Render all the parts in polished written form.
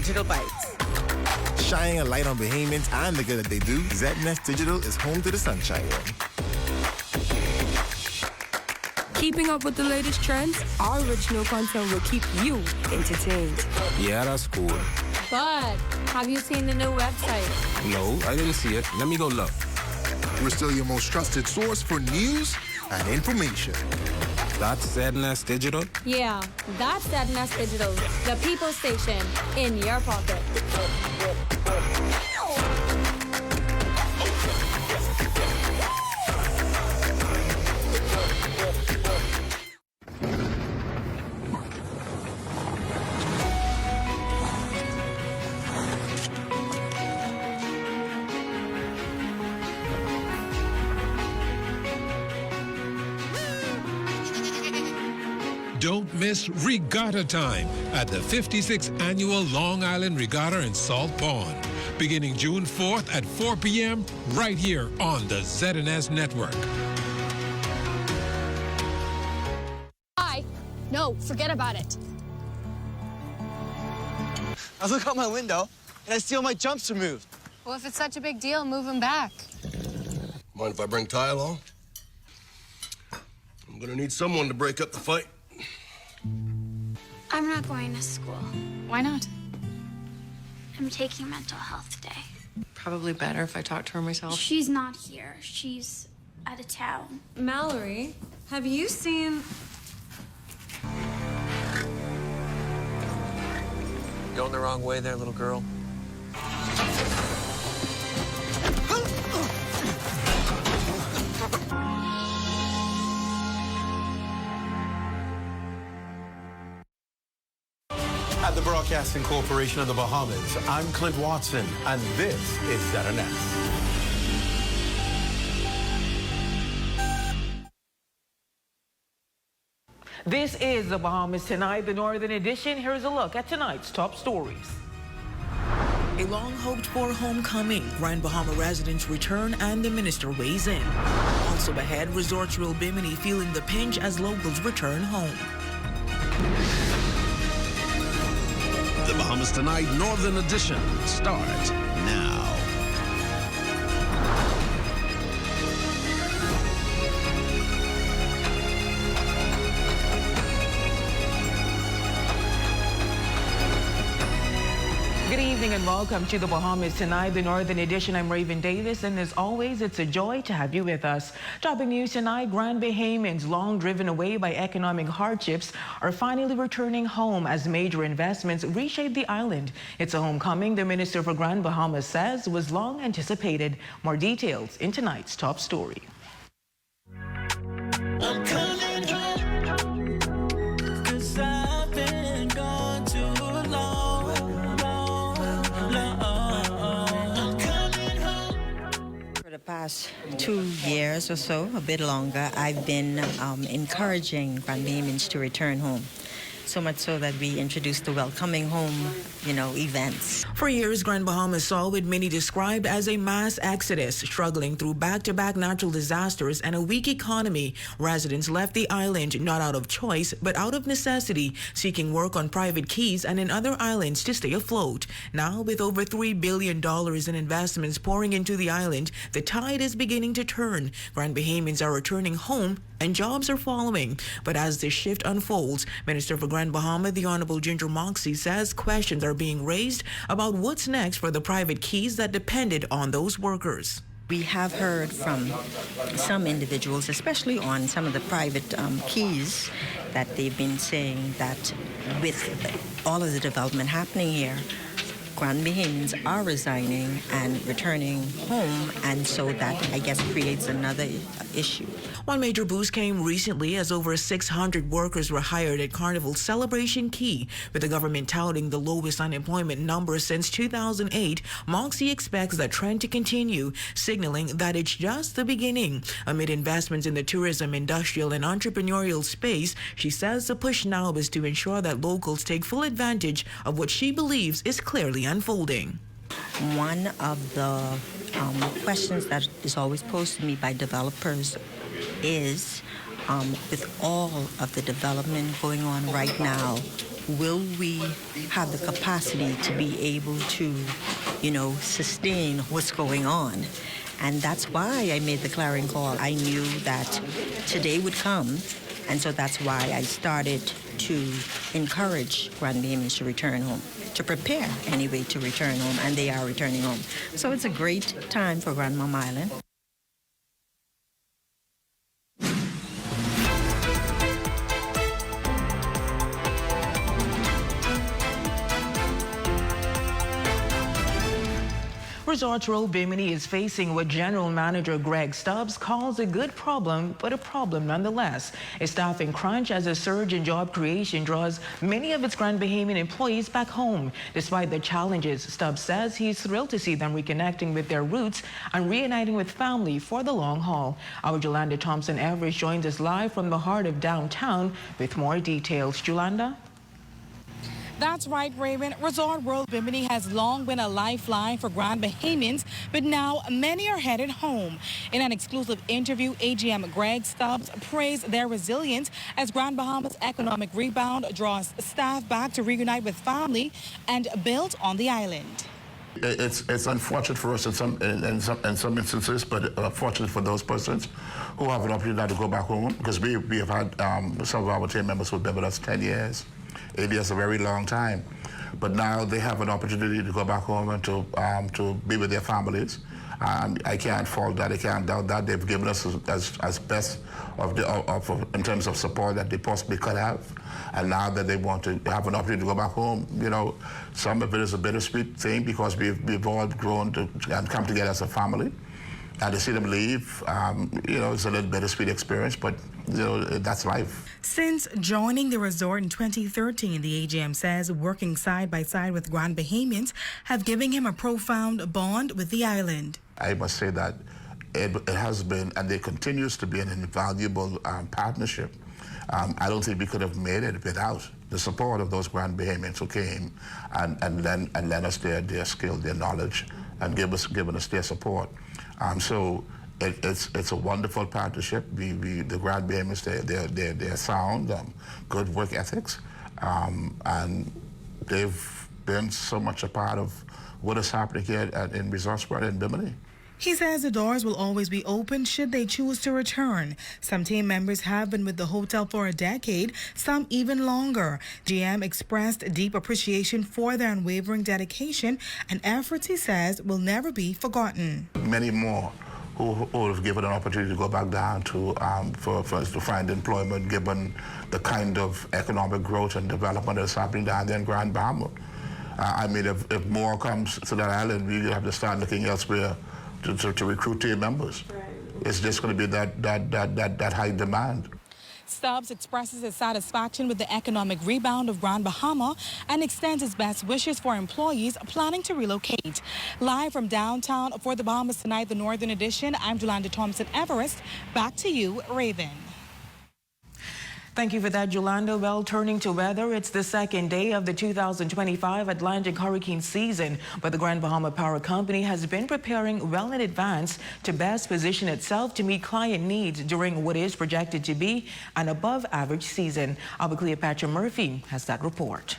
Digital Bites. Shining a light on Bahamians and the good that they do, ZNS Digital is home to the Sunshine Room. Keeping up with the latest trends, our original content will keep you entertained. Yeah, that's cool. But have you seen the new website? No, I didn't see it. Let me go look. We're still your most trusted source for news and information. That's ZNS Digital? Yeah, that's ZNS Digital, the people station in your pocket. Don't miss Regatta Time at the 56th Annual Long Island Regatta in Salt Pond, beginning June 4th at 4 p.m. right here on the ZNS Network. Hi. No, forget about it. I look out my window and I see all my jumps removed. Well, if it's such a big deal, move them back. Mind if I bring Ty along? I'm gonna need someone to break up the fight. I'm not going to school. Why not? I'm taking mental health today. Probably better if I talk to her myself. She's not here. She's out of town. Mallory, have you seen... Going the wrong way there, little girl. At the Broadcasting Corporation of the Bahamas, I'm Clint Watson, and this is ZNS. This is the Bahamas Tonight, the Northern Edition. Here's a look at tonight's top stories. A long-hoped-for homecoming. Grand Bahama residents return and the minister weighs in. Also ahead, resorts will Bimini feeling the pinch as locals return home. The Bahamas Tonight Northern Edition starts now. Good evening and welcome to the Bahamas Tonight, the Northern Edition. I'm Raven Davis, and as always, it's a joy to have you with us. Topping news tonight, Grand Bahamians, long driven away by economic hardships, are finally returning home as major investments reshape the island. It's a homecoming the Minister for Grand Bahamas says was long anticipated. More details in tonight's top story. I'm coming home, 'cause I've been gone too long. For the past 2 years or so, a bit longer, I've been encouraging Grand Bahamians to return home. So much so that we introduced the welcoming home, events. For years, Grand Bahamas saw what many described as a mass exodus. Struggling through back-to-back natural disasters and a weak economy, residents left the island not out of choice, but out of necessity, seeking work on private keys and in other islands to stay afloat. Now, with over $3 billion in investments pouring into the island, the tide is beginning to turn. Grand Bahamians are returning home and jobs are following. But as this shift unfolds, Minister for Grand Bahama, the Honorable Ginger Moxie, says questions are being raised about what's next for the private keys that depended on those workers. We have heard from some individuals, especially on some of the private keys, that they've been saying that with all of the development happening here, Grand Bahamians are resigning and returning home, and so that, I guess, creates another issue. One major boost came recently as over 600 workers were hired at Carnival's Celebration Key. With the government touting the lowest unemployment number since 2008, Moxie expects that trend to continue, signaling that it's just the beginning. Amid investments in the tourism, industrial, and entrepreneurial space, she says the push now is to ensure that locals take full advantage of what she believes is clearly unfolding. One of the questions that is always posed to me by developers is, with all of the development going on right now, will we have the capacity to be able to, sustain what's going on? And that's why I made the clarion call. I knew that today would come, and so that's why I started to encourage Grand Bahamians to return home, to prepare anyway to return home, and they are returning home. So it's a great time for Grand Mama Island. Resort Royal Bimini is facing what General Manager Greg Stubbs calls a good problem, but a problem nonetheless. A staffing crunch as a surge in job creation draws many of its Grand Bahamian employees back home. Despite the challenges, Stubbs says he's thrilled to see them reconnecting with their roots and reuniting with family for the long haul. Our Jolanda Thompson-Everest joins us live from the heart of downtown with more details. Jolanda? That's right, Raven. Resort World Bimini has long been a lifeline for Grand Bahamians, but now many are headed home. In an exclusive interview, AGM Greg Stubbs praised their resilience as Grand Bahamas' economic rebound draws staff back to reunite with family and build on the island. It's unfortunate for us in some instances, but fortunate for those persons who have an opportunity to go back home, because we have had some of our team members who've been with us 10 years. 8 years is a very long time, but now they have an opportunity to go back home and to be with their families. I can't fault that. I can't doubt that. They've given us as best in terms of support that they possibly could have, and now that they want to have an opportunity to go back home, some of it is a bittersweet thing because we've all grown and come together as a family. And to see them leave, it's a little bittersweet experience, but that's life. Since joining the resort in 2013, the AGM says working side by side with Grand Bahamians have given him a profound bond with the island. I must say that it has been, and it continues to be, an invaluable partnership. I don't think we could have made it without the support of those Grand Bahamians who came and lent us their skill, their knowledge, and given us their support. So it's a wonderful partnership. The Grand Bahamians, they're sound, good work ethics, and they've been so much a part of what is happening here in Resort Square in Bimini. He says the doors will always be open should they choose to return. Some team members have been with the hotel for a decade, some even longer. GM expressed deep appreciation for their unwavering dedication and efforts, he says, will never be forgotten. Many more who have given an opportunity to go back down to find employment, given the kind of economic growth and development that's happening down there in Grand Bahama. If more comes to that island, we have to start looking elsewhere to recruit team members. Right. It's just going to be that high demand. Stubbs expresses his satisfaction with the economic rebound of Grand Bahama and extends his best wishes for employees planning to relocate. Live from downtown for the Bahamas Tonight, the Northern Edition, I'm Jolanda Thompson-Everest. Back to you, Raven. Thank you for that, Jolanda. Well, turning to weather, it's the second day of the 2025 Atlantic hurricane season, but the Grand Bahama Power Company has been preparing well in advance to best position itself to meet client needs during what is projected to be an above-average season. Our Cleopatra Murphy has that report.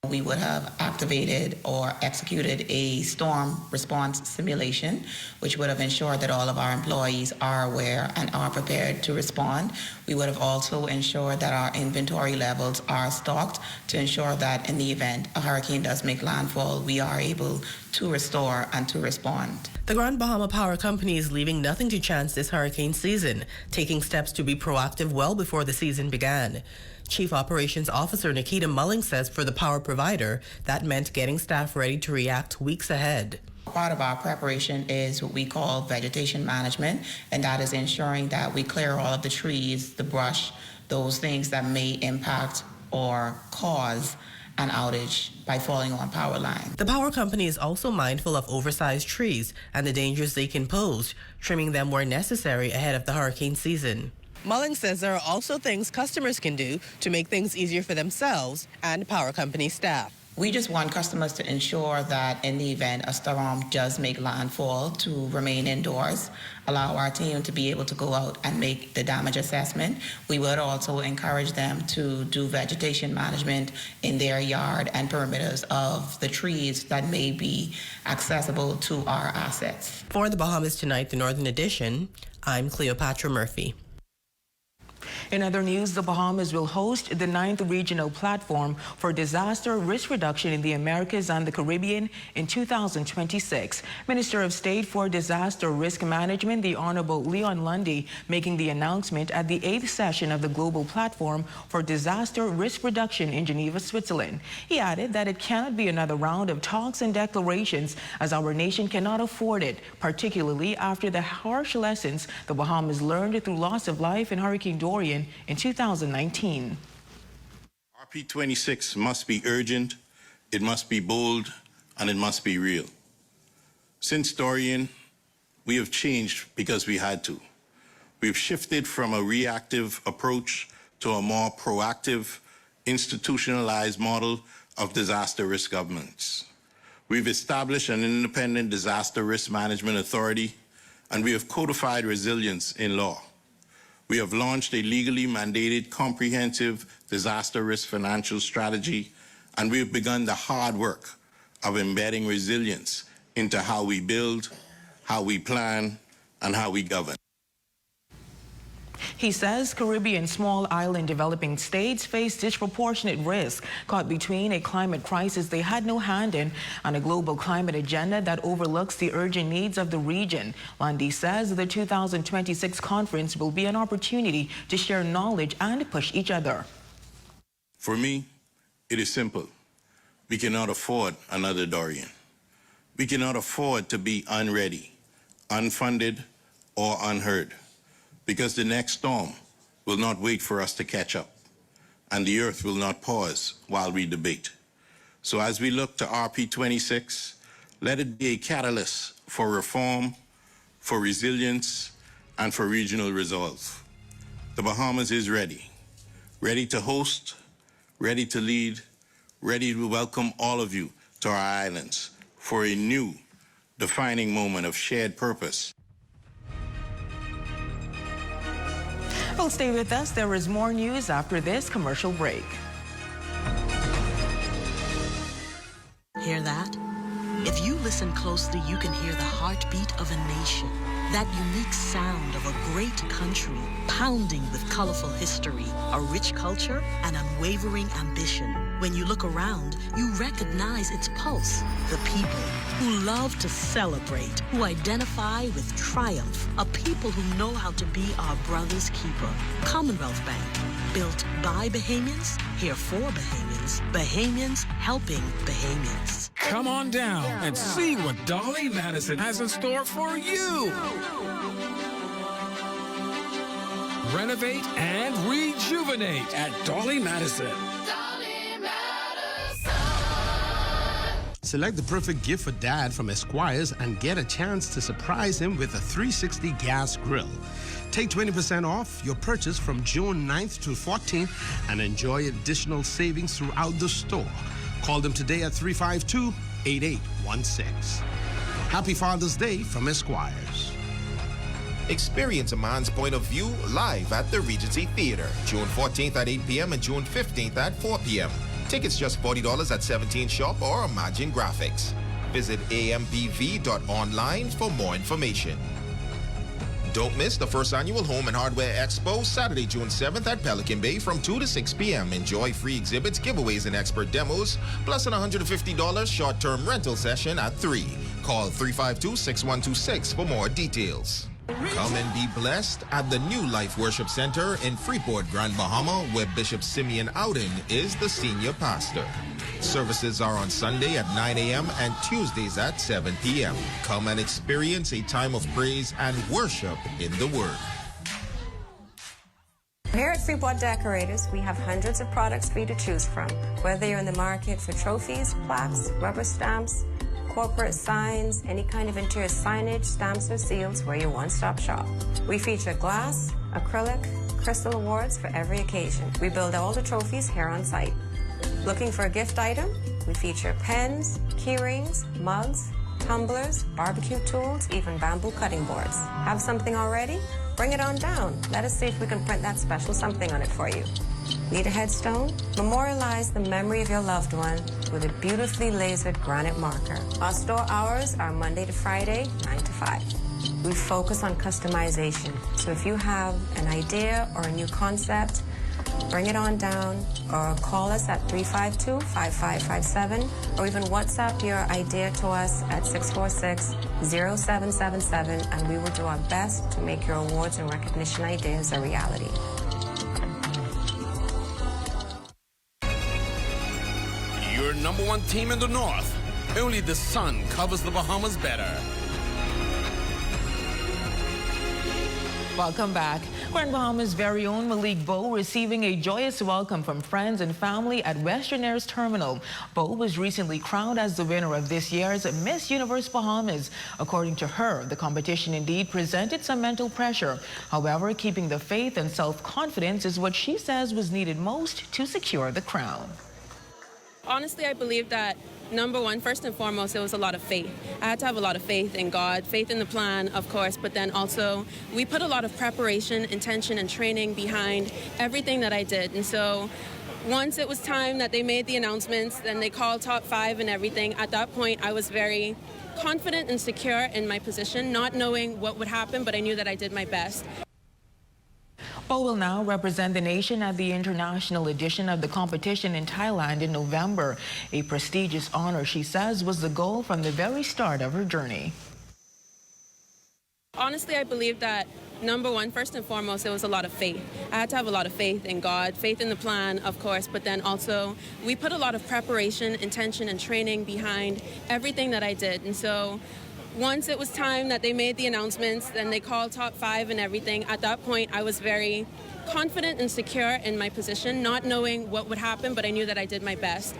We would have activated or executed a storm response simulation, which would have ensured that all of our employees are aware and are prepared to respond. We would have also ensured that our inventory levels are stocked to ensure that in the event a hurricane does make landfall, we are able to restore and to respond. The Grand Bahama Power Company is leaving nothing to chance this hurricane season, taking steps to be proactive well before the season began. Chief Operations Officer Nikita Mulling says for the power provider, that meant getting staff ready to react weeks ahead. Part of our preparation is what we call vegetation management, and that is ensuring that we clear all of the trees, the brush, those things that may impact or cause an outage by falling on power lines. The power company is also mindful of oversized trees and the dangers they can pose, trimming them where necessary ahead of the hurricane season. Mulling says there are also things customers can do to make things easier for themselves and power company staff. We just want customers to ensure that in the event a storm does make landfall, to remain indoors, allow our team to be able to go out and make the damage assessment. We would also encourage them to do vegetation management in their yard and perimeters of the trees that may be accessible to our assets. For the Bahamas Tonight, the Northern Edition, I'm Cleopatra Murphy. In other news, the Bahamas will host the 9th Regional Platform for Disaster Risk Reduction in the Americas and the Caribbean in 2026. Minister of State for Disaster Risk Management, the Honorable Leon Lundy, making the announcement at the 8th session of the Global Platform for Disaster Risk Reduction in Geneva, Switzerland. He added that it cannot be another round of talks and declarations, as our nation cannot afford it, particularly after the harsh lessons the Bahamas learned through loss of life in Hurricane Dorian in 2019. RP26 must be urgent, it must be bold, and it must be real. Since Dorian, we have changed because we had to. We've shifted from a reactive approach to a more proactive, institutionalized model of disaster risk governance. We've established an independent disaster risk management authority, and we have codified resilience in law. We have launched a legally mandated comprehensive disaster risk financial strategy, and we have begun the hard work of embedding resilience into how we build, how we plan, and how we govern. He says Caribbean small island developing states face disproportionate risk caught between a climate crisis they had no hand in and a global climate agenda that overlooks the urgent needs of the region. Lundy says the 2026 conference will be an opportunity to share knowledge and push each other. For me, it is simple. We cannot afford another Dorian. We cannot afford to be unready, unfunded, or unheard, because the next storm will not wait for us to catch up, and the earth will not pause while we debate. So as we look to RP26, let it be a catalyst for reform, for resilience, and for regional resolve. The Bahamas is ready to host, ready to lead, ready to welcome all of you to our islands for a new, defining moment of shared purpose. Well, stay with us. There is more news after this commercial break. Hear that? If you listen closely, you can hear the heartbeat of a nation. That unique sound of a great country, pounding with colorful history, a rich culture, and unwavering ambition. When you look around, you recognize its pulse. The people who love to celebrate, who identify with triumph, a people who know how to be our brother's keeper. Commonwealth Bank, built by Bahamians, here for Bahamians, Bahamians helping Bahamians. Come on down and see what Dolly Madison has in store for you. Renovate and rejuvenate at Dolly Madison. Select the perfect gift for dad from Esquires and get a chance to surprise him with a 360 gas grill. Take 20% off your purchase from June 9th to 14th and enjoy additional savings throughout the store. Call them today at 352-8816. Happy Father's Day from Esquires. Experience a man's point of view live at the Regency Theater, June 14th at 8 p.m. and June 15th at 4 p.m. Tickets just $40 at 17 Shop or Imagine Graphics. Visit ambv.online for more information. Don't miss the first annual Home and Hardware Expo, Saturday, June 7th at Pelican Bay from 2 to 6 p.m. Enjoy free exhibits, giveaways, and expert demos, plus an $150 short-term rental session at 3. Call 352-6126 for more details. Come and be blessed at the New Life Worship Center in Freeport, Grand Bahama, where Bishop Simeon Ouden is the senior pastor. Services are on Sunday at 9 a.m. and Tuesdays at 7 p.m. Come and experience a time of praise and worship in the Word. Here at Freeport Decorators, we have hundreds of products for you to choose from. Whether you're in the market for trophies, plaques, rubber stamps, corporate signs, any kind of interior signage, stamps, or seals, we're your one-stop shop. We feature glass, acrylic, crystal awards for every occasion. We build all the trophies here on site. Looking for a gift item? We feature pens, key rings, mugs, tumblers, barbecue tools, even bamboo cutting boards. Have something already? Bring it on down. Let us see if we can print that special something on it for you. Need a headstone? Memorialize the memory of your loved one with a beautifully lasered granite marker. Our store hours are Monday to Friday, 9 to 5. We focus on customization. So if you have an idea or a new concept, bring it on down or call us at 352-5557 or even WhatsApp your idea to us at 646-0777 and we will do our best to make your awards and recognition ideas a reality. Your number one team in the North. Only the sun covers the Bahamas better. Welcome back. Grand Bahamas' very own Malik Bo receiving a joyous welcome from friends and family at Western Air's terminal. Bo was recently crowned as the winner of this year's Miss Universe Bahamas. According to her, the competition indeed presented some mental pressure. However, keeping the faith and self-confidence is what she says was needed most to secure the crown. Honestly, I believe that number one, first and foremost, it was a lot of faith. I had to have a lot of faith in God, faith in the plan, of course, but then also we put a lot of preparation, intention, and training behind everything that I did. And so once it was time that they made the announcements, then they called top 5 and everything. At that point, I was very confident and secure in my position, not knowing what would happen, but I knew that I did my best. Bo will now represent the nation at the international edition of the competition in Thailand in November. A prestigious honor, she says, was the goal from the very start of her journey. Honestly, I believe that number one, first and foremost, it was a lot of faith. I had to have a lot of faith in God, faith in the plan, of course, but then also we put a lot of preparation, intention, and training behind everything that I did. And so once it was time that they made the announcements, then they called top 5 and everything. At that point, I was very confident and secure in my position, not knowing what would happen, but I knew that I did my best.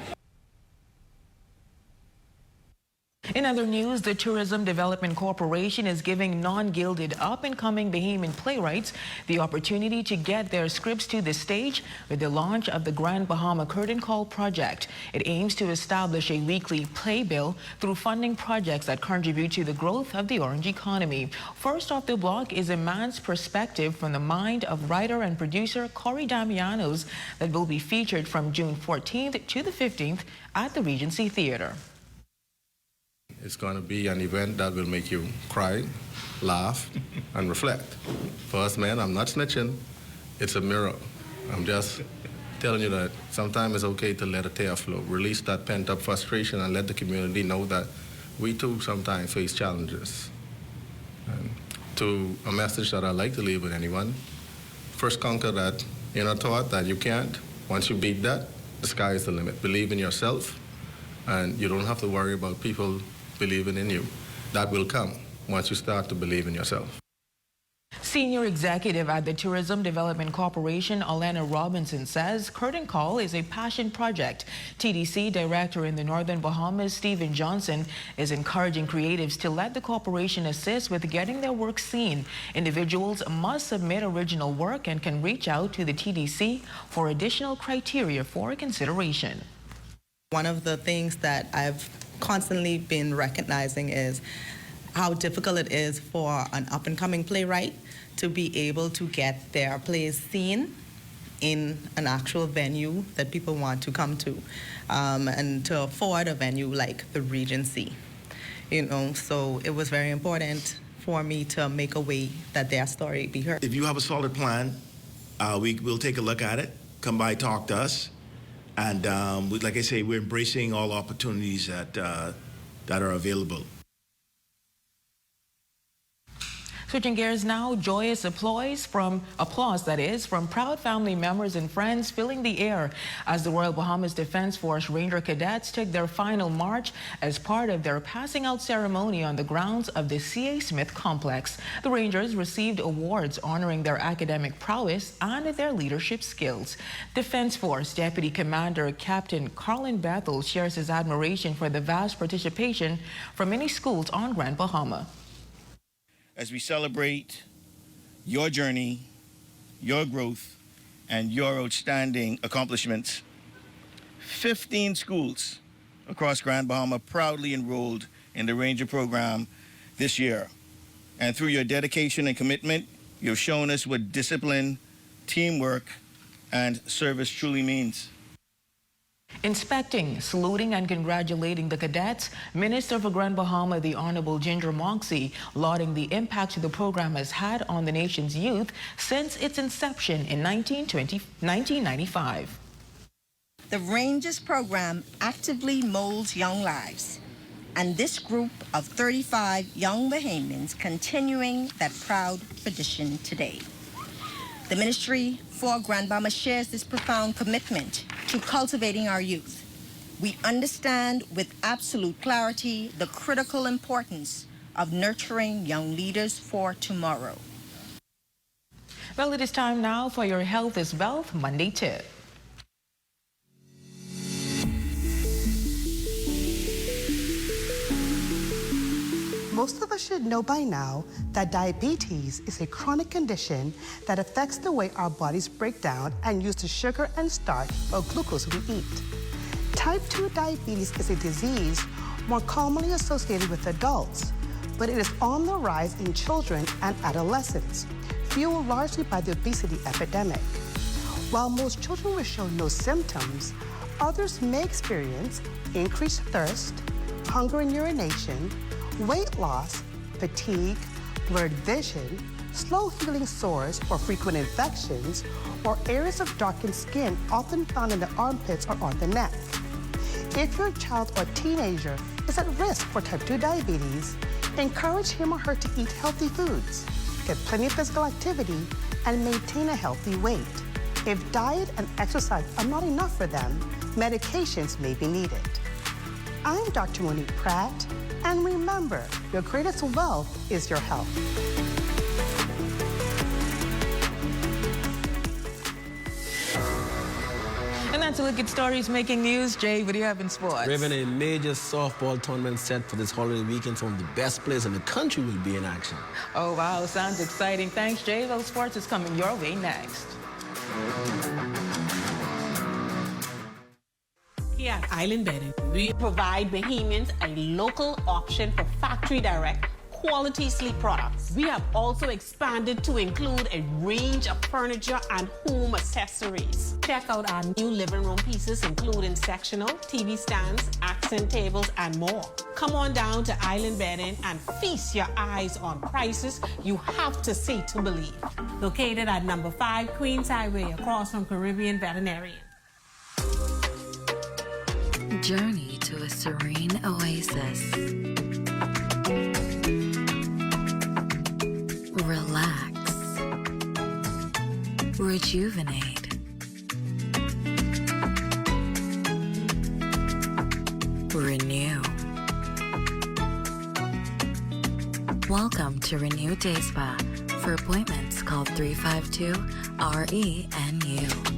In other news, the Tourism Development Corporation is giving non-gilded up-and-coming Bahamian playwrights the opportunity to get their scripts to the stage with the launch of the Grand Bahama Curtain Call project. It aims to establish a weekly playbill through funding projects that contribute to the growth of the orange economy. First off the block is a man's perspective from the mind of writer and producer Corey Damianos that will be featured from June 14th to the 15th at the Regency Theater. It's going to be an event that will make you cry, laugh, and reflect. For us men, I'm not snitching. It's a mirror. I'm just telling you that sometimes it's okay to let a tear flow, release that pent-up frustration, and let the community know that we too sometimes face challenges. And to a message that I like to leave with anyone, first conquer that inner thought that you can't. Once you beat that, the sky is the limit. Believe in yourself, and you don't have to worry about people believing in you. That will come once you start to believe in yourself. Senior executive at the Tourism Development Corporation, Alana Robinson, says Curtain Call is a passion project. TDC Director in the Northern Bahamas, Stephen Johnson, is encouraging creatives to let the corporation assist with getting their work seen. Individuals must submit original work and can reach out to the TDC for additional criteria for consideration. One of the things that I've constantly been recognizing is how difficult it is for an up-and-coming playwright to be able to get their plays seen in an actual venue that people want to come to, and to afford a venue like the Regency. So it was very important for me to make a way that their story be heard. If you have a solid plan, we'll take a look at it. Come by, talk to us. And like I say, we're embracing all opportunities that are available. Switching gears now, joyous applause from proud family members and friends filling the air as the Royal Bahamas Defense Force Ranger Cadets took their final march as part of their passing out ceremony on the grounds of the C.A. Smith Complex. The Rangers received awards honoring their academic prowess and their leadership skills. Defense Force Deputy Commander Captain Carlin Bethel shares his admiration for the vast participation from many schools on Grand Bahama. As we celebrate your journey, your growth, and your outstanding accomplishments, 15 schools across Grand Bahama proudly enrolled in the Ranger program this year. And through your dedication and commitment, you've shown us what discipline, teamwork, and service truly means. Inspecting, saluting, and congratulating the cadets, Minister for Grand Bahama, the Honorable Ginger Moxie, lauding the impact the program has had on the nation's youth since its inception in 1995. The Rangers program actively molds young lives, and this group of 35 young Bahamians continuing that proud tradition today. The Ministry for Grand Bahama shares this profound commitment to cultivating our youth. We understand with absolute clarity the critical importance of nurturing young leaders for tomorrow. Well, it is time now for your Health is Wealth Monday tip. Most of us should know by now that diabetes is a chronic condition that affects the way our bodies break down and use the sugar and starch or glucose we eat. Type 2 diabetes is a disease more commonly associated with adults, but it is on the rise in children and adolescents, fueled largely by the obesity epidemic. While most children will show no symptoms, others may experience increased thirst, hunger and urination, weight loss, fatigue, blurred vision, slow healing sores or frequent infections, or areas of darkened skin often found in the armpits or on the neck. If your child or teenager is at risk for type 2 diabetes, encourage him or her to eat healthy foods, get plenty of physical activity, and maintain a healthy weight. If diet and exercise are not enough for them, medications may be needed. I'm Dr. Monique Pratt, and remember, your greatest wealth is your health. And that's a look at stories making news. Jay, what do you have in sports? Raven, a major softball tournament set for this holiday weekend. Some of the best players in the country will be in action. Oh, wow. Sounds exciting. Thanks, Jay. Well, sports is coming your way next. Here at Island Bedding, we provide Bahamians a local option for factory direct quality sleep products. We have also expanded to include a range of furniture and home accessories. Check out our new living room pieces, including sectional, TV stands, accent tables, and more. Come on down to Island Bedding and feast your eyes on prices you have to see to believe. Located at number 5 Queens Highway, across from Caribbean Veterinarian. Journey to a serene oasis. Relax. Rejuvenate. Renew. Welcome to Renew Day Spa. For appointments, call 352-RENU.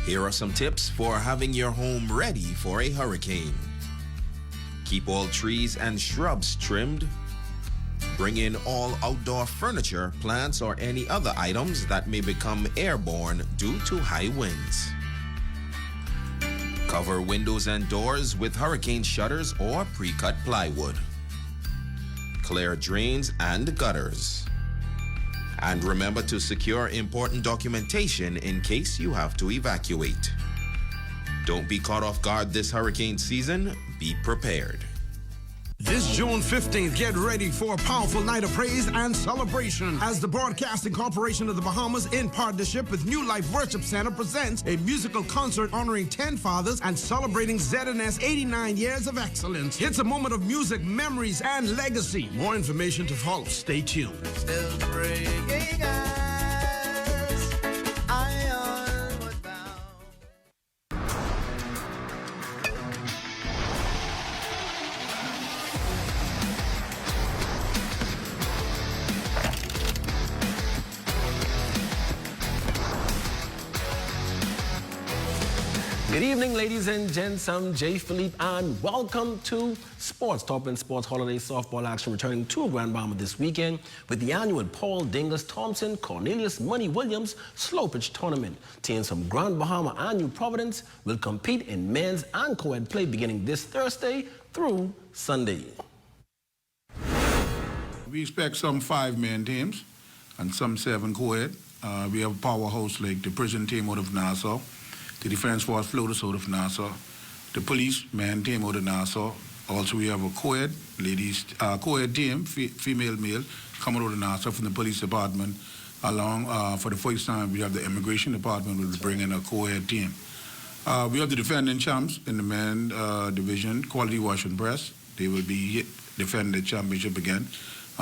Here are some tips for having your home ready for a hurricane. Keep all trees and shrubs trimmed. Bring in all outdoor furniture, plants, or any other items that may become airborne due to high winds. Cover windows and doors with hurricane shutters or pre-cut plywood. Clear drains and gutters. And remember to secure important documentation in case you have to evacuate. Don't be caught off guard this hurricane season. Be prepared. This June 15th, get ready for a powerful night of praise and celebration as the Broadcasting Corporation of the Bahamas, in partnership with New Life Worship Center, presents a musical concert honoring 10 fathers and celebrating ZNS 89 years of excellence. It's a moment of music, memories, and legacy. More information to follow. Stay tuned. Good evening, ladies and gents. I'm Jay Philippe, and welcome to Sports. Top in Sports Holiday Softball action returning to Grand Bahama this weekend with the annual Paul Dingus Thompson Cornelius Money Williams Slow Pitch Tournament. Teams from Grand Bahama and New Providence will compete in men's and co-ed play beginning this Thursday through Sunday. We expect some 5-man teams and some 7 co-ed. We have a powerhouse like the prison team out of Nassau, the Defense Force Floaters out of Nassau, the police man team out of Nassau. Also, we have a co-ed ladies, co-ed team, female, male, coming out of Nassau from the police department. Along for the first time, we have the immigration department will bring in a co-ed team. We have the defending champs in the men division, Quality Wash and Press. They will be defending the championship again.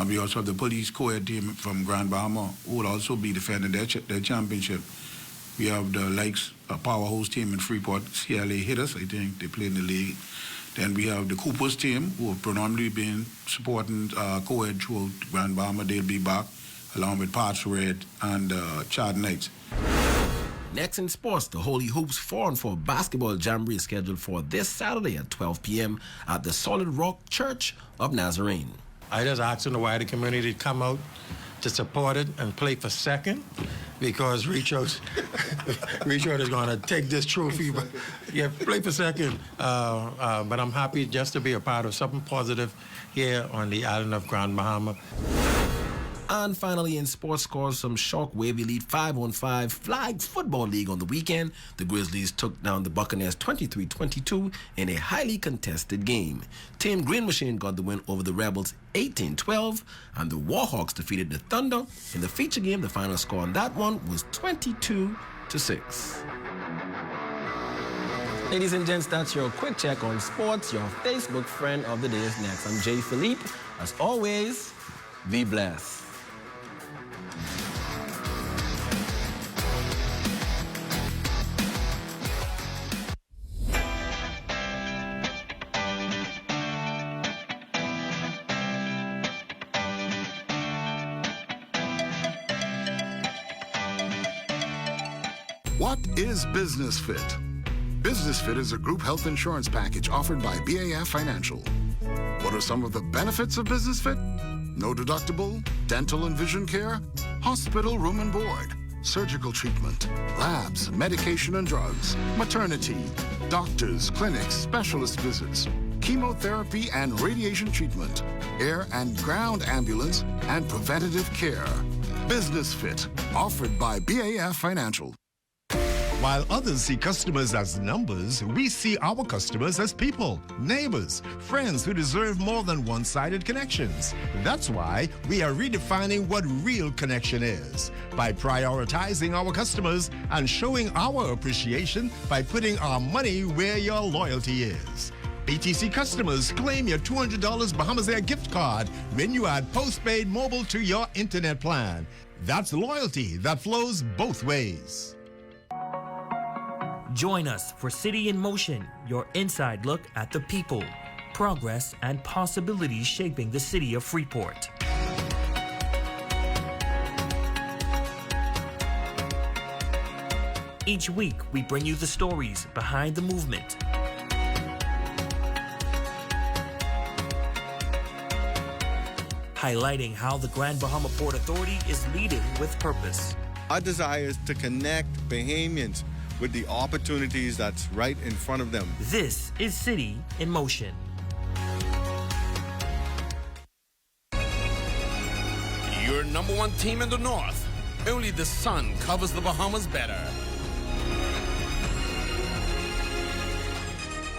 We also have the police co-ed team from Grand Bahama who will also be defending their championship. We have the likes powerhouse team in Freeport, CLA Hitters, I think they play in the league. Then we have the Coopers team who have predominantly been supporting co-ed throughout Grand Bahama. They'll be back along with Parts Red and Chad Knights. Next in sports, the Holy Hoops 4-on-4 basketball jamboree is scheduled for this Saturday at 12 p.m. at the Solid Rock Church of Nazarene. I just asked the wider community to come out to support it and play for second because Richard is going to take this trophy. But yeah, play for second. But I'm happy just to be a part of something positive here on the island of Grand Bahama. And finally, in sports scores, some Shockwave Elite 5-on-5 Flag Football League on the weekend. The Grizzlies took down the Buccaneers 23-22 in a highly contested game. Team Green Machine got the win over the Rebels 18-12, and the Warhawks defeated the Thunder. In the feature game, the final score on that one was 22-6. Ladies and gents, that's your quick check on sports. Your Facebook friend of the day is next. I'm Jay Philippe. As always, be blessed. What is Business Fit? Business Fit is a group health insurance package offered by BAF Financial. What are some of the benefits of Business Fit? No deductible, dental and vision care, hospital room and board, surgical treatment, labs, medication and drugs, maternity, doctors, clinics, specialist visits, chemotherapy and radiation treatment, air and ground ambulance, and preventative care. Business Fit, offered by BAF Financial. While others see customers as numbers, we see our customers as people, neighbors, friends who deserve more than one-sided connections. That's why we are redefining what real connection is by prioritizing our customers and showing our appreciation by putting our money where your loyalty is. BTC customers, claim your $200 Bahamas Air gift card when you add postpaid mobile to your internet plan. That's loyalty that flows both ways. Join us for City in Motion, your inside look at the people, progress, and possibilities shaping the city of Freeport. Each week, we bring you the stories behind the movement. Highlighting how the Grand Bahama Port Authority is leading with purpose. Our desire is to connect Bahamians with the opportunities that's right in front of them. This is City in Motion. Your number one team in the North. Only the sun covers the Bahamas better.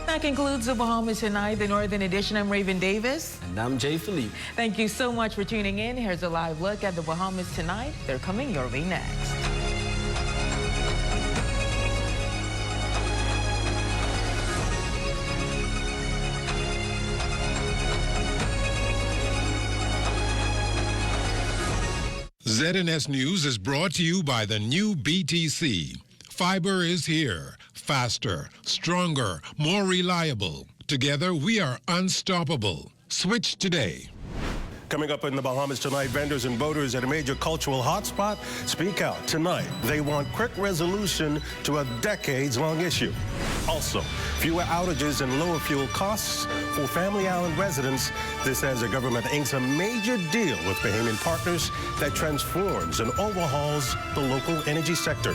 That concludes the Bahamas Tonight, the Northern Edition. I'm Raven Davis. And I'm Jay Philippe. Thank you so much for tuning in. Here's a live look at the Bahamas Tonight. They're coming your way next. ZNS News is brought to you by the new BTC. Fiber is here. Faster, stronger, more reliable. Together, we are unstoppable. Switch today. Coming up in the Bahamas Tonight, vendors and voters at a major cultural hotspot speak out tonight. They want quick resolution to a decades-long issue. Also, fewer outages and lower fuel costs for Family Island residents. This as the government inks a major deal with Bahamian partners that transforms and overhauls the local energy sector.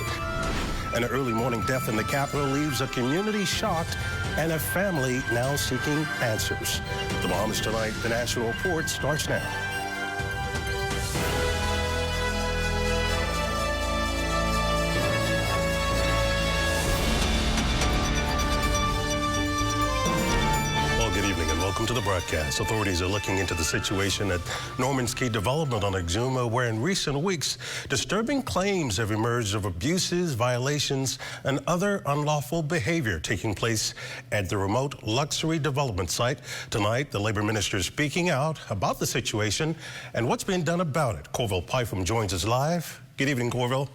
An early morning death in the capital leaves a community shocked and a family now seeking answers. The Bahamas Tonight, the National Report starts now. Welcome to the broadcast. Authorities are looking into the situation at Norman's Key Development on Exuma, where in recent weeks, disturbing claims have emerged of abuses, violations, and other unlawful behavior taking place at the remote luxury development site. Tonight, the Labor Minister is speaking out about the situation and what's being done about it. Corville Pytham joins us live. Good evening, Corville.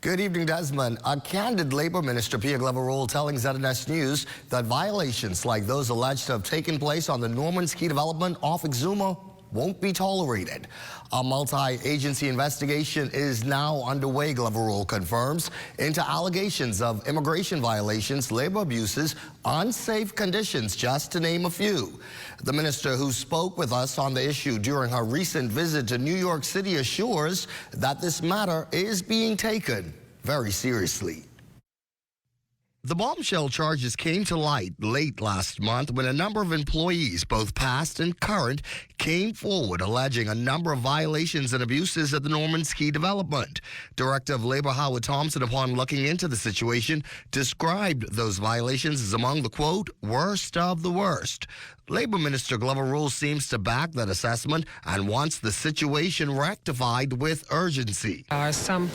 Good evening, Desmond. A candid Labor Minister, Pierre Glover telling ZNS News that violations like those alleged to have taken place on the Norman's Key development off Exuma won't be tolerated. A multi-agency investigation is now underway, Glover confirms, into allegations of immigration violations, labor abuses, unsafe conditions, just to name a few. The minister, who spoke with us on the issue during her recent visit to New York City, assures that this matter is being taken very seriously. The bombshell charges came to light late last month when a number of employees, both past and current, came forward alleging a number of violations and abuses at the Norman's Key development. Director of Labor Howard Thompson, upon looking into the situation, described those violations as among the, quote, worst of the worst. Labor Minister Glover seems to back that assessment and wants the situation rectified with urgency. There are some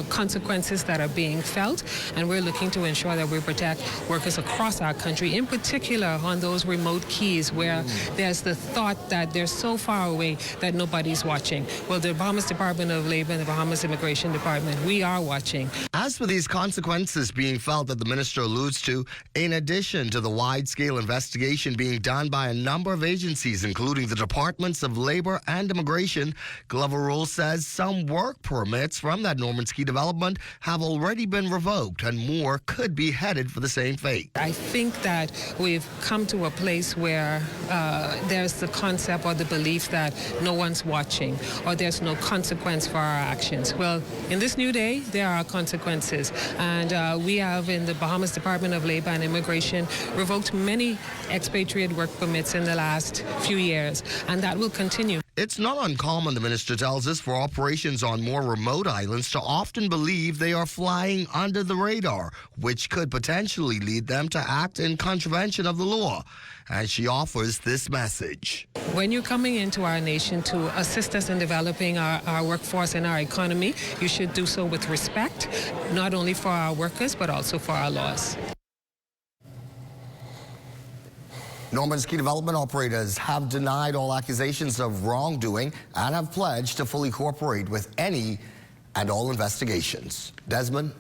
consequences that are being felt, and we're looking to ensure that we protect workers across our country, in particular on those remote keys where there's the thought that they're so far away that nobody's watching. Well, the Bahamas Department of Labor and the Bahamas Immigration Department, we are watching. As for these consequences being felt that the minister alludes to, in addition to the wide-scale investigation being done by a number of agencies, including the Departments of Labor and Immigration, Glover says some work permits from that Norman's Key development have already been revoked and more could be headed for the same fate. I think that we've come to a place where there's the concept or the belief that no one's watching or there's no consequence for our actions. Well, in this new day, there are consequences, and we have in the Bahamas Department of Labor and Immigration revoked many expatriate work permits in the last few years, and that will continue. It's not uncommon, the minister tells us, for operations on more remote islands to often believe they are flying under the radar, which could potentially lead them to act in contravention of the law. And she offers this message. When you're coming into our nation to assist us in developing our workforce and our economy, you should do so with respect, not only for our workers, but also for our laws. Norman's Key development operators have denied all accusations of wrongdoing and have pledged to fully cooperate with any and all investigations. Desmond?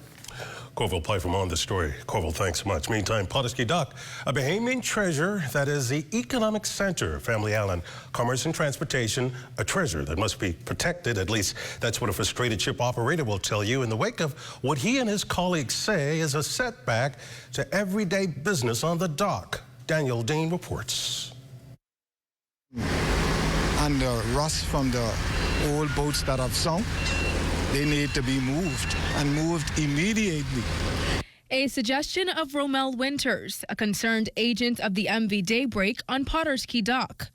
Corville Pytham on the story. Corville, thanks so much. Meantime, Potterski Dock, a Bahamian treasure that is the economic center of Family Island, commerce and transportation, a treasure that must be protected. At least that's what a frustrated ship operator will tell you in the wake of what he and his colleagues say is a setback to everyday business on the dock. Daniel Dean reports. And the rust from the old boats that have sunk, they need to be moved and moved immediately. A suggestion of Romel Winters, a concerned agent of the MV Daybreak on Potters Key Dock.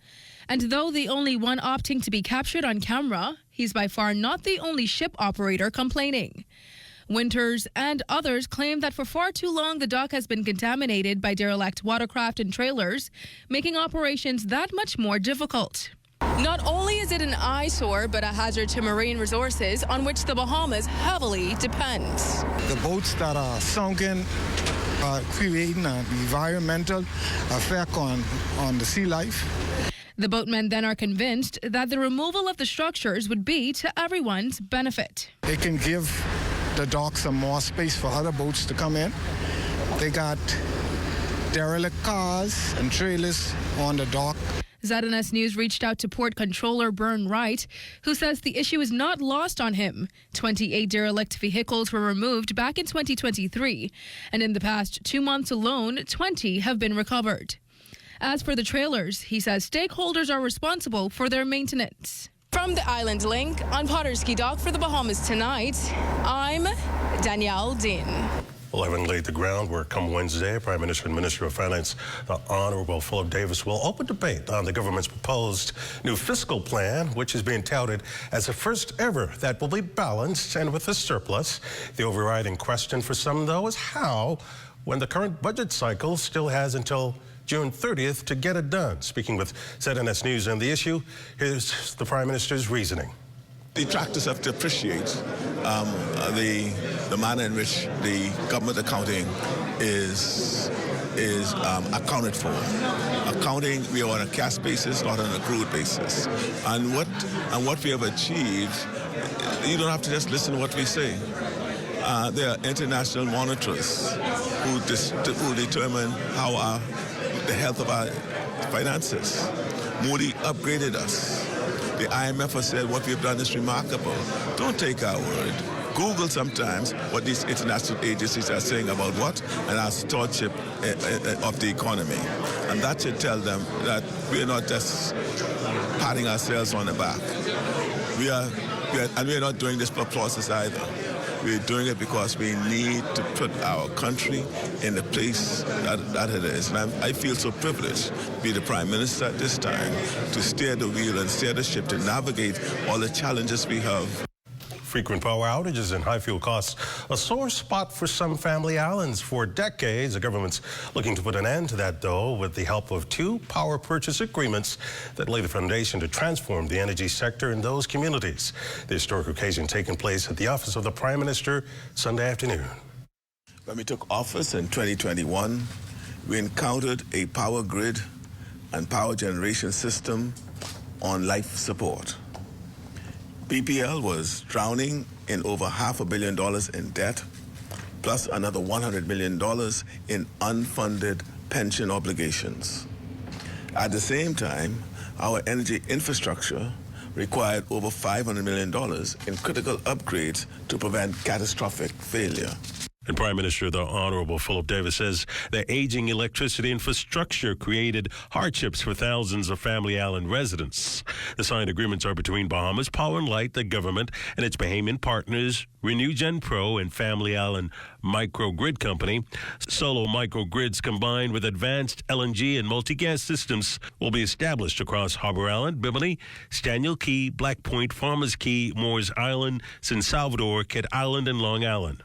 And though the only one opting to be captured on camera, he's by far not the only ship operator complaining. Winters and others claim that for far too long the dock has been contaminated by derelict watercraft and trailers, making operations that much more difficult. Not only is it an eyesore, but a hazard to marine resources on which the Bahamas heavily depends. The boats that are sunken are creating an environmental effect on the sea life. The boatmen then are convinced that the removal of the structures would be to everyone's benefit. It can give the dock some more space for other boats to come in. They got derelict cars and trailers on the dock. ZNS News reached out to Port Controller Byrne Wright, who says the issue is not lost on him. 28 derelict vehicles were removed back in 2023, and in the past 2 months alone, 20 have been recovered. As for the trailers, he says stakeholders are responsible for their maintenance. From the Island Link on Potter's Key Dock for the Bahamas Tonight, I'm Danielle Dean. 11 laid the groundwork. Come Wednesday, Prime Minister and Minister of Finance, the Honorable Philip Davis, will open debate on the government's proposed new fiscal plan, which is being touted as the first ever that will be balanced and with a surplus. The overriding question for some, though, is how, when the current budget cycle still has until June 30th to get it done. Speaking with ZNS News on the issue, here's the Prime Minister's reasoning. Detractors have to appreciate the manner in which the government accounting is accounted for. Accounting, we are on a cash basis, not on an accrued basis. And what we have achieved, you don't have to just listen to what we say. There are international monitors who determine how the health of our finances. Moody upgraded us. The IMF has said what we've done is remarkable. Don't take our word. Google sometimes what these international agencies are saying about what and our stewardship of the economy. And that should tell them that we are not just patting ourselves on the back. We are not doing this for process either. We're doing it because we need to put our country in the place that it is. And I feel so privileged to be the Prime Minister at this time, to steer the wheel and steer the ship, to navigate all the challenges we have. Frequent power outages and high fuel costs, a sore spot for some family islands for decades. The government's looking to put an end to that, though, with the help of 2 power purchase agreements that lay the foundation to transform the energy sector in those communities. The historic occasion taking place at the office of the Prime Minister Sunday afternoon. When we took office in 2021, we encountered a power grid and power generation system on life support. PPL was drowning in over $500 million in debt, plus another $100 million in unfunded pension obligations. At the same time, our energy infrastructure required over $500 million in critical upgrades to prevent catastrophic failure. And Prime Minister, the Honorable Philip Davis, says the aging electricity infrastructure created hardships for thousands of family island residents. The signed agreements are between Bahamas Power and Light, the government, and its Bahamian partners, Renew Gen Pro and Family Island Microgrid Company. Solo microgrids combined with advanced LNG and multi-gas systems will be established across Harbor Island, Bimini, Staniel Key, Black Point, Farmers Key, Moores Island, San Salvador, Kit Island, and Long Island.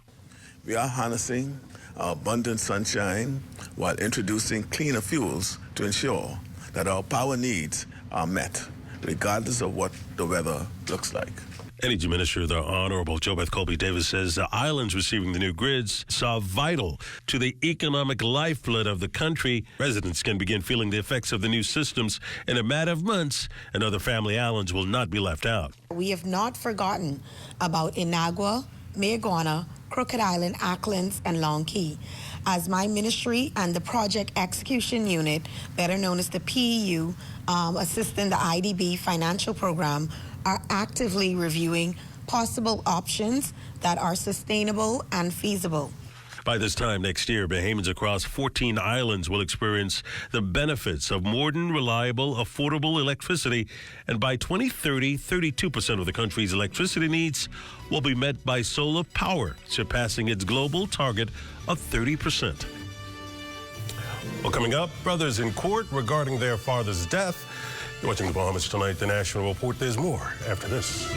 We are harnessing our abundant sunshine while introducing cleaner fuels to ensure that our power needs are met, regardless of what the weather looks like. Energy Minister, the Honorable Jobeth Colby Davis, says the islands receiving the new grids are vital to the economic lifeblood of the country. Residents can begin feeling the effects of the new systems in a matter of months, and other family islands will not be left out. We have not forgotten about Inagua, Mayaguana, Crooked Island, Acklins, and Long Key. As my ministry and the Project Execution Unit, better known as the PEU, assisting the IDB financial program, are actively reviewing possible options that are sustainable and feasible. By this time next year, Bahamians across 14 islands will experience the benefits of modern, reliable, affordable electricity. And by 2030, 32% of the country's electricity needs will be met by solar power, surpassing its global target of 30%. Well, coming up, brothers in court regarding their father's death. You're watching the Bahamas Tonight, the National Report. There's more after this.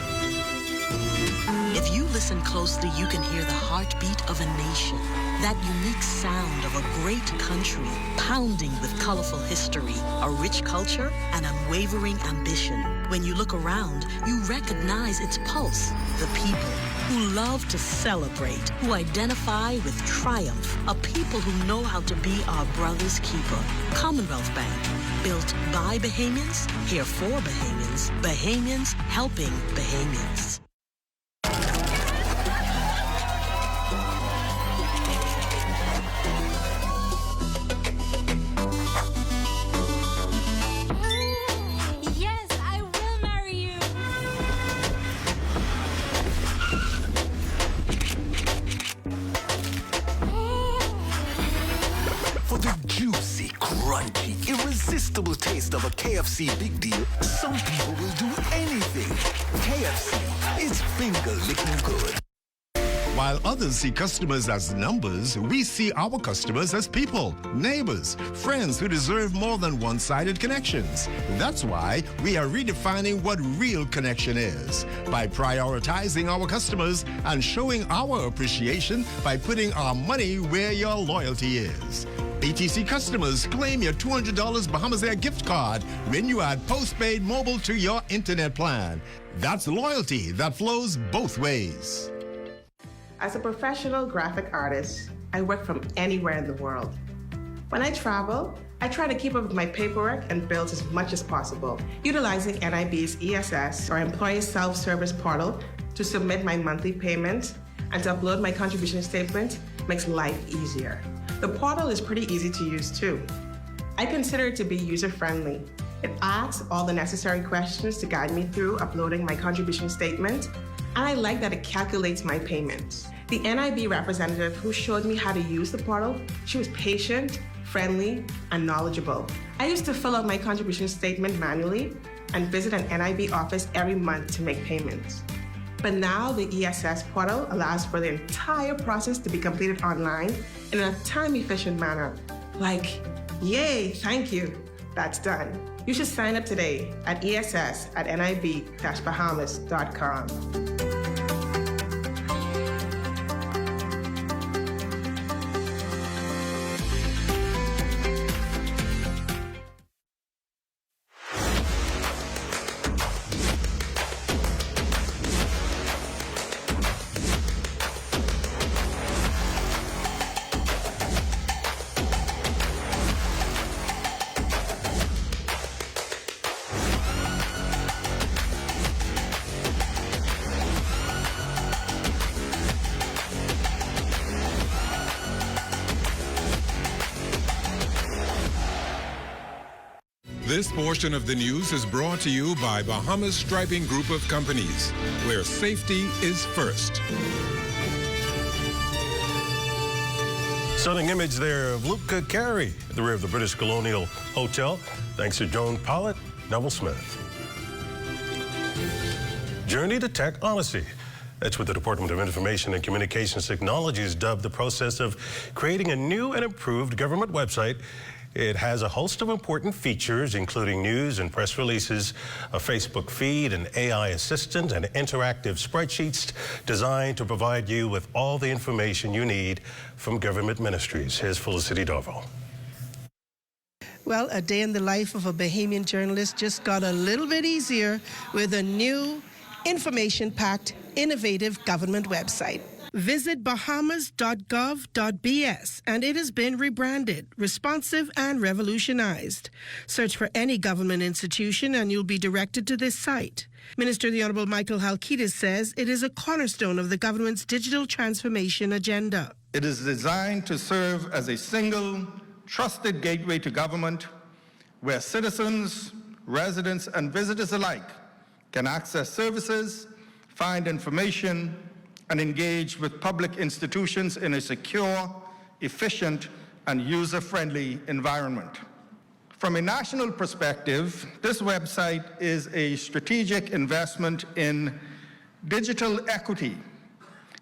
If you listen closely, you can hear the heartbeat of a nation. That unique sound of a great country, pounding with colorful history, a rich culture, and unwavering ambition. When you look around, you recognize its pulse. The people who love to celebrate, who identify with triumph, a people who know how to be our brother's keeper. Commonwealth Bank, built by Bahamians, here for Bahamians, Bahamians helping Bahamians. crunchy, irresistible taste of a KFC big deal, some people will do anything. KFC is finger-licking good. While others see customers as numbers, we see our customers as people, neighbors, friends who deserve more than one-sided connections. That's why we are redefining what real connection is by prioritizing our customers and showing our appreciation by putting our money where your loyalty is. BTC customers, claim your $200 Bahamas Air gift card when you add postpaid mobile to your internet plan. That's loyalty that flows both ways. As a professional graphic artist, I work from anywhere in the world. When I travel, I try to keep up with my paperwork and bills as much as possible, utilizing NIB's ESS, or Employee Self-Service Portal, to submit my monthly payments and to upload my contribution statement makes life easier. The portal is pretty easy to use too. I consider it to be user-friendly. It asks all the necessary questions to guide me through uploading my contribution statement, and I like that it calculates my payments. The NIB representative who showed me how to use the portal, she was patient, friendly, and knowledgeable. I used to fill out my contribution statement manually and visit an NIB office every month to make payments. But now the ESS portal allows for the entire process to be completed online in a time-efficient manner. Like, yay, thank you, that's done. You should sign up today at ess@nib-bahamas.com. This portion of the news is brought to you by Bahamas Striping Group of Companies, where safety is first. Stunning image there of Luca Carey at the rear of the British Colonial Hotel. Thanks to Joan Pollitt, Neville Smith. Journey to Tech Honesty. That's what the Department of Information and Communications Technologies dubbed the process of creating a new and improved government website. It has a host of important features, including news and press releases, a Facebook feed, an AI assistant, and interactive spreadsheets designed to provide you with all the information you need from government ministries. Here's Felicity Darville. Well, a day in the life of a Bahamian journalist just got a little bit easier with a new information-packed, innovative government website. Visit bahamas.gov.bs, and it has been rebranded, responsive, and revolutionized. Search for any government institution, and you'll be directed to this site. Minister the Honorable Michael Halkitis says it is a cornerstone of the government's digital transformation agenda. It is designed to serve as a single, trusted gateway to government, where citizens, residents, and visitors alike can access services, find information, and engage with public institutions in a secure, efficient, and user-friendly environment. From a national perspective, this website is a strategic investment in digital equity,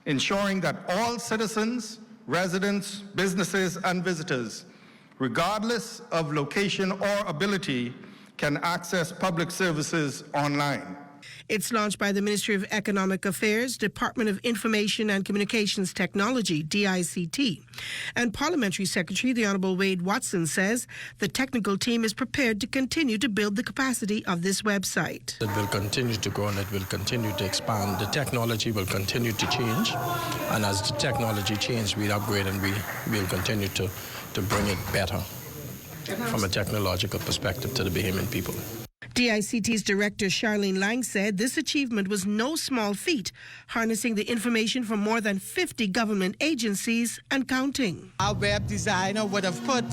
ensuring that all citizens, residents, businesses, and visitors, regardless of location or ability, can access public services online. It's launched by the Ministry of Economic Affairs, Department of Information and Communications Technology, DICT. And Parliamentary Secretary, the Honourable Wade Watson, says the technical team is prepared to continue to build the capacity of this website. It will continue to grow and it will continue to expand. The technology will continue to change. And as the technology changes, we'll upgrade and we'll continue to bring it better from a technological perspective to the Bahamian people. DICT's Director Charlene Lang said this achievement was no small feat, harnessing the information from more than 50 government agencies and counting. Our web designer would have put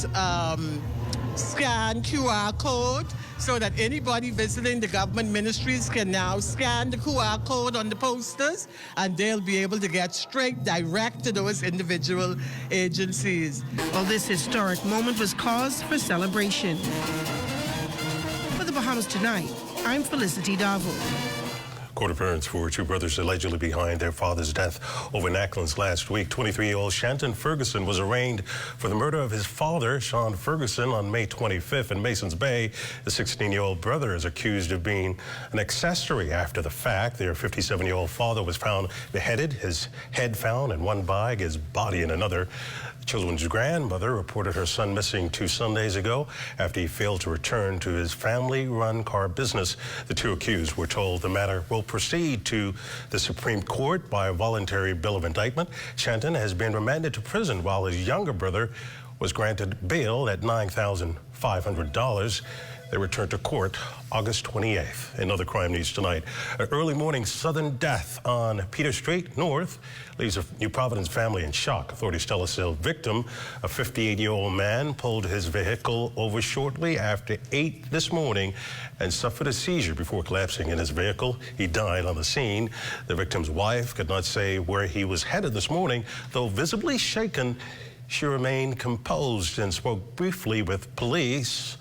scan QR code so that anybody visiting the government ministries can now scan the QR code on the posters and they'll be able to get straight direct to those individual agencies. Well, this historic moment was cause for celebration. For the Bahamas Tonight, I'm Felicity Davo. Court appearance for two brothers allegedly behind their father's death over in Acklins last week. 23-year-old Shanton Ferguson was arraigned for the murder of his father, Sean Ferguson, on May 25th in Masons Bay. The 16-year-old brother is accused of being an accessory after the fact. Their 57-year-old father was found beheaded, his head found in one bag, his body in another. The children's grandmother reported her son missing 2 Sundays ago after he failed to return to his family-run car business. The two accused were told the matter will proceed to the Supreme Court by a voluntary bill of indictment. Shanton has been remanded to prison while his younger brother was granted bail at $9,500. They returned to court August 28th. In other crime news tonight, an early morning sudden death on Peter Street North leaves a New Providence family in shock. Authorities tell us the victim, a 58-year-old man, pulled his vehicle over shortly after 8 this morning and suffered a seizure before collapsing in his vehicle. He died on the scene. The victim's wife could not say where he was headed this morning, though visibly shaken. She remained composed and spoke briefly with police.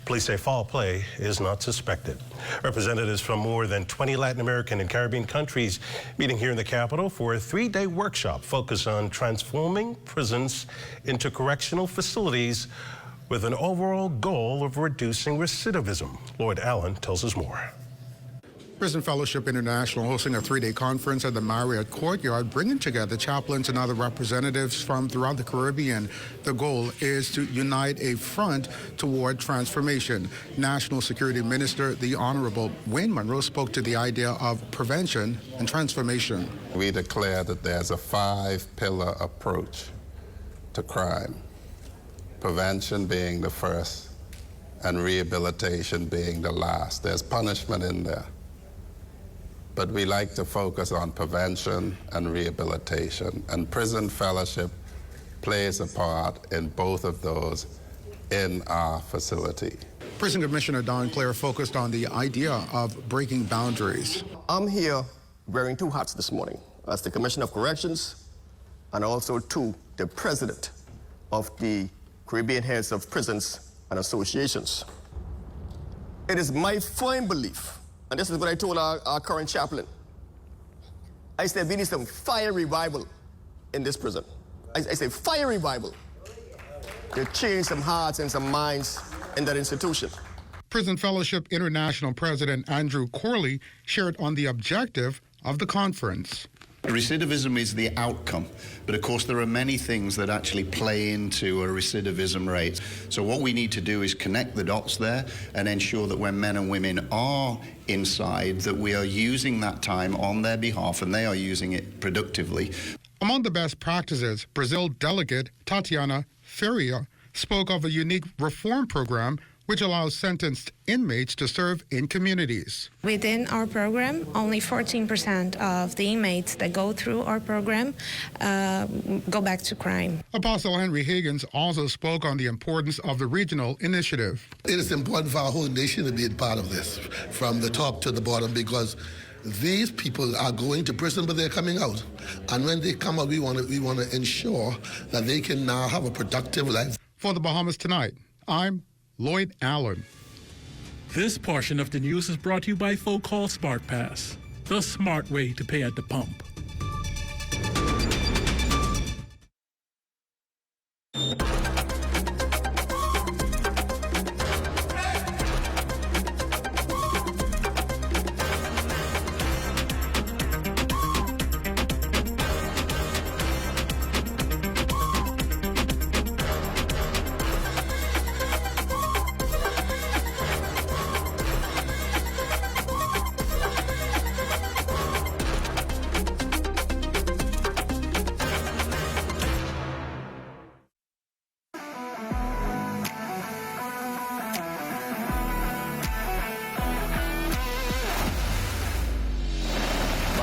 Police say foul play is not suspected. Representatives from more than 20 Latin American and Caribbean countries meeting here in the capital for a 3-day workshop focused on transforming prisons into correctional facilities with an overall goal of reducing recidivism. Lloyd Allen tells us more. Prison Fellowship International hosting a 3-day conference at the Marriott Courtyard, bringing together chaplains and other representatives from throughout the Caribbean. The goal is to unite a front toward transformation. National Security Minister, the Honorable Wayne Monroe, spoke to the idea of prevention and transformation. We declare that there's a 5-pillar approach to crime. Prevention being the first and rehabilitation being the last. There's punishment in there. But we like to focus on prevention and rehabilitation. And Prison Fellowship plays a part in both of those in our facility. Prison Commissioner Don Clare focused on the idea of breaking boundaries. I'm here wearing 2 hats this morning, as the Commissioner of Corrections and also the President of the Caribbean Heads of Prisons and Associations. It is my firm belief, and this is what I told our current chaplain. I said we need some fire revival in this prison. I said fire revival to change some hearts and some minds in that institution. Prison Fellowship International President Andrew Corley shared on the objective of the conference. Recidivism is the outcome, but of course there are many things that actually play into a recidivism rate. So what we need to do is connect the dots there and ensure that when men and women are inside, that we are using that time on their behalf and they are using it productively. Among the best practices, Brazil delegate Tatiana Feria spoke of a unique reform program which allows sentenced inmates to serve in communities. Within our program, only 14% of the inmates that go through our program go back to crime. Apostle Henry Higgins also spoke on the importance of the regional initiative. It is important for our whole nation to be a part of this, from the top to the bottom, because these people are going to prison, but they're coming out. And when they come out, we want to ensure that they can now have a productive life. For the Bahamas Tonight, I'm Lloyd Allen. This portion of the news is brought to you by Folk Call Smart Pass, the smart way to pay at the pump.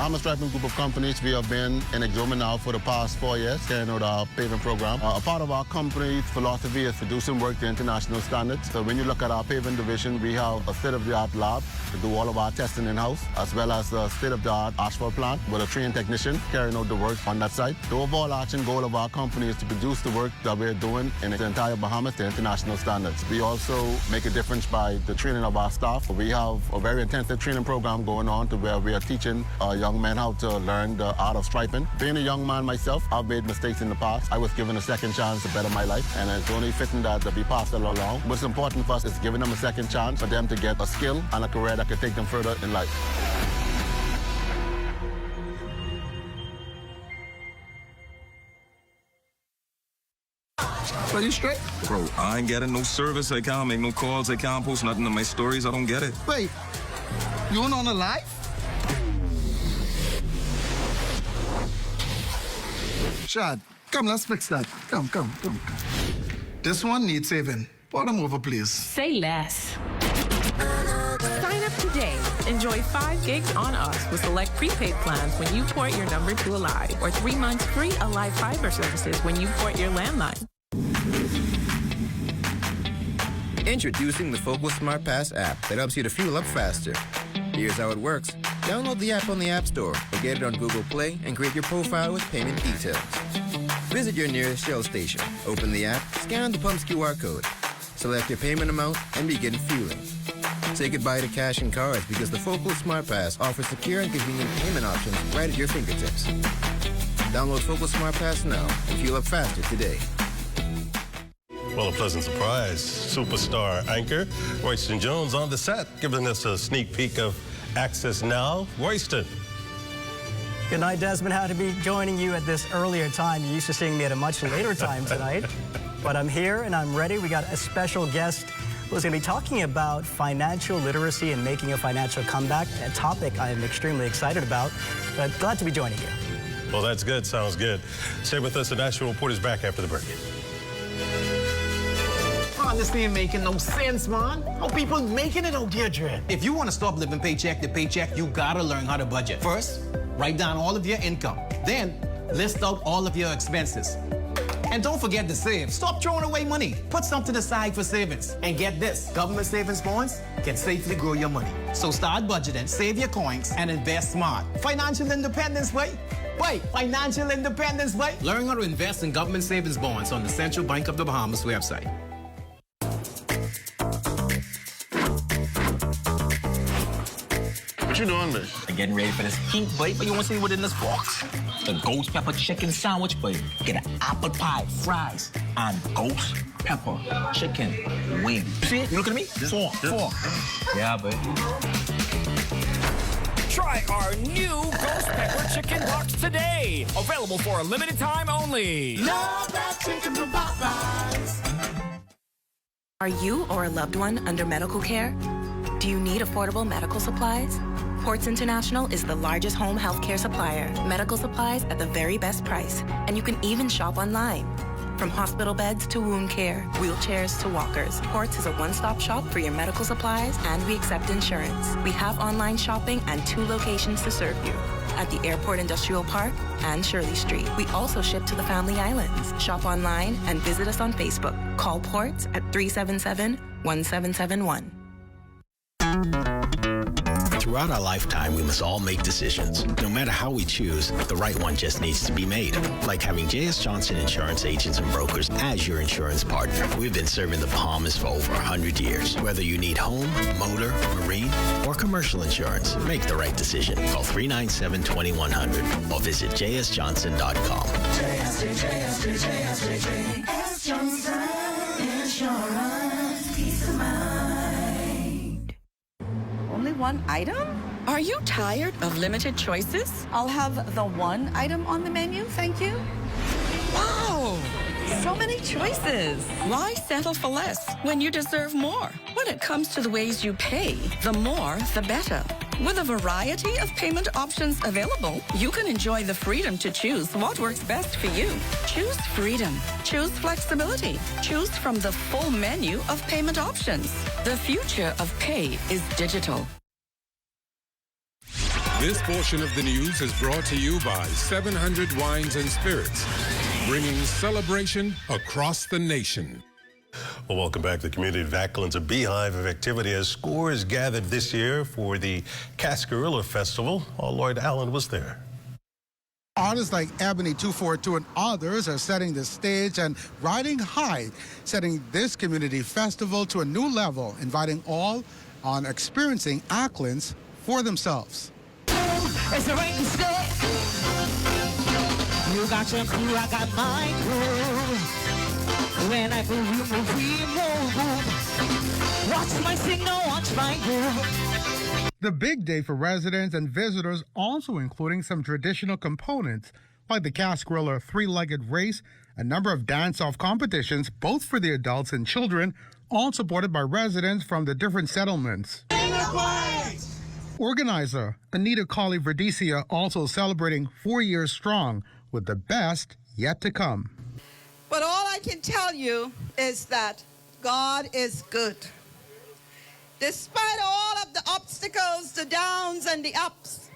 Bahamas Striping Group of Companies, we have been in Exuma now for the past 4 years, carrying out our paving program. A part of our company's philosophy is to do some work to international standards. So when you look at our paving division, we have a state-of-the-art lab to do all of our testing in-house, as well as a state-of-the-art asphalt plant with a trained technician carrying out the work on that site. The overarching goal of our company is to produce the work that we're doing in the entire Bahamas to international standards. We also make a difference by the training of our staff. We have a very intensive training program going on to where we are teaching young men how to learn the art of striping. Being a young man myself, I've made mistakes in the past. I was given a second chance to better my life, and it's only fitting that we pass it along. What's important for us is giving them a second chance for them to get a skill and a career that can take them further in life. Are you straight? Bro, I ain't getting no service. I can't make no calls. I can't post nothing on my stories. I don't get it. Wait, you on a live? Shad, come, let's fix that. Come. This one needs saving. Pour them over, please. Say less. Sign up today. Enjoy 5 gigs on us with select prepaid plans when you port your number to Alive, or 3 months free Alive fiber services when you port your landline. Introducing the Fiscal Smart Pass app that helps you to fuel up faster. Here's how it works. Download the app on the App Store or get it on Google Play and create your profile with payment details. Visit your nearest Shell station. Open the app, scan the pump's QR code, select your payment amount, and begin fueling. Say goodbye to cash and cards because the Fiscal Smart Pass offers secure and convenient payment options right at your fingertips. Download Fiscal Smart Pass now and fuel up faster today. Well, a pleasant surprise. Superstar anchor Royston Jones on the set, giving us a sneak peek of Access Now. Royston. Good night, Desmond. Happy to be joining you at this earlier time. You're used to seeing me at a much later time tonight. But I'm here and I'm ready. We got a special guest who's going to be talking about financial literacy and making a financial comeback, a topic I'm extremely excited about. But glad to be joining you. Well, that's good. Sounds good. Stay with us. The National Report is back after the break. Man, this ain't making no sense, man. How people making it out there, Dre? If you want to stop living paycheck to paycheck, you gotta learn how to budget. First, write down all of your income. Then, list out all of your expenses. And don't forget to save. Stop throwing away money. Put something aside for savings. And get this, government savings bonds can safely grow your money. So start budgeting, save your coins, and invest smart. Financial independence, wait, financial independence, wait. Learn how to invest in government savings bonds on the Central Bank of the Bahamas website. What you doing, man? I'm getting ready for this heat, boy. But you want to see what's in this box? The ghost pepper chicken sandwich, boy. Get an apple pie, fries, and ghost pepper chicken wing. See it? You look at me? Four. Yeah, boy. Try our new ghost pepper chicken box today. Available for a limited time only. Love that chicken from Popeyes. Are you or a loved one under medical care? Do you need affordable medical supplies? Ports International is the largest home healthcare supplier. Medical supplies at the very best price. And you can even shop online. From hospital beds to wound care, wheelchairs to walkers, Ports is a one-stop shop for your medical supplies, and we accept insurance. We have online shopping and 2 locations to serve you. At the Airport Industrial Park and Shirley Street. We also ship to the Family Islands. Shop online and visit us on Facebook. Call Ports at 377-1771. Throughout our lifetime, we must all make decisions. No matter how we choose, the right one just needs to be made. Like having J.S. Johnson Insurance Agents and Brokers as your insurance partner. We've been serving the Bahamas for over 100 years. Whether you need home, motor, marine, or commercial insurance, make the right decision. Call 397-2100 or visit jsjohnson.com. JS Johnson Insurance. Peace of mind. Only one item? Are you tired of limited choices? I'll have the one item on the menu, thank you. Wow! So many choices. Why settle for less when you deserve more? When it comes to the ways you pay, the more, the better. With a variety of payment options available, you can enjoy the freedom to choose what works best for you. Choose freedom. Choose flexibility. Choose from the full menu of payment options. The future of pay is digital. This portion of the news is brought to you by 700 Wines and Spirits, bringing celebration across the nation. Well, welcome back to the community of Acklins, a beehive of activity as scores gathered this year for the Cascarilla Festival. Lloyd Allen was there. Artists like Ebony 242 and others are setting the stage and riding high, setting this community festival to a new level, inviting all on experiencing Acklins for themselves. It's the right to stay. You got your crew, I got my crew. When I move, you move, we move. Watch my signal, watch my groove. The big day for residents and visitors, also including some traditional components like the Cascarilla three-legged race, a number of dance-off competitions, both for the adults and children, all supported by residents from the different settlements. Organizer Anita Colley-Verdecia also celebrating 4 years strong with the best yet to come. But all I can tell you is that God is good. Despite all of the obstacles, the downs and the ups,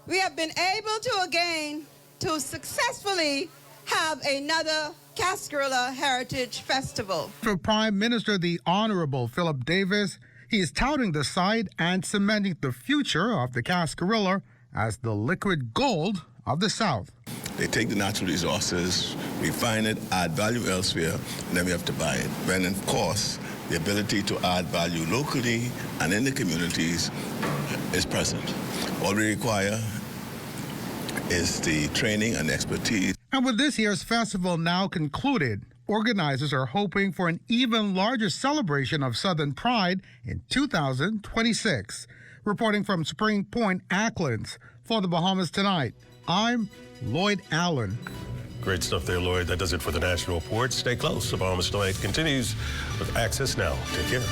we have been able to again to successfully have another Cascarilla Heritage Festival. For Prime Minister, the Honorable Philip Davis, he is touting the site and cementing the future of the Cascarilla as the liquid gold of the South. They take the natural resources, refine it, add value elsewhere, and then we have to buy it. When, of course, the ability to add value locally and in the communities is present. All we require is the training and expertise. And with this year's festival now concluded, organizers are hoping for an even larger celebration of Southern Pride in 2026. Reporting from Spring Point, Acklins, for the Bahamas Tonight, I'm Lloyd Allen. Great stuff there, Lloyd. That does it for the National Report. Stay close. The Bahamas Tonight continues with Access Now. Take care.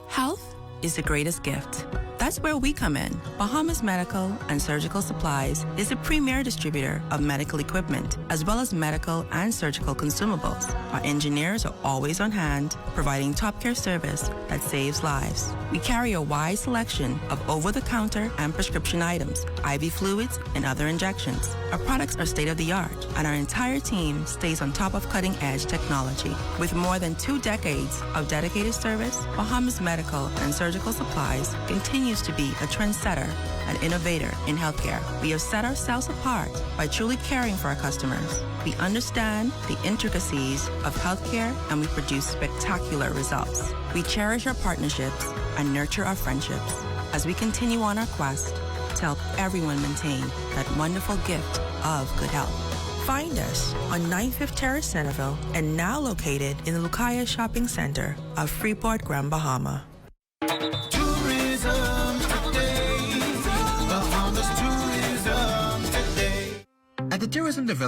Health is the greatest gift. That's where we come in. Bahamas Medical and Surgical Supplies is a premier distributor of medical equipment, as well as medical and surgical consumables. Our engineers are always on hand, providing top care service that saves lives. We carry a wide selection of over-the-counter and prescription items, IV fluids, and other injections. Our products are state-of-the-art, and our entire team stays on top of cutting-edge technology. With more than 2 decades of dedicated service, Bahamas Medical and Surgical Supplies continues to be a trendsetter and innovator in healthcare. We have set ourselves apart by truly caring for our customers. We understand the intricacies of healthcare, and we produce spectacular results. We cherish our partnerships and nurture our friendships as we continue on our quest to help everyone maintain that wonderful gift of good health. Find us on 95th Terrace, Centerville, and now located in the Lucaya Shopping Center of Freeport, Grand Bahama. Tourism today. Bahamas tourism today. At the Tourism Development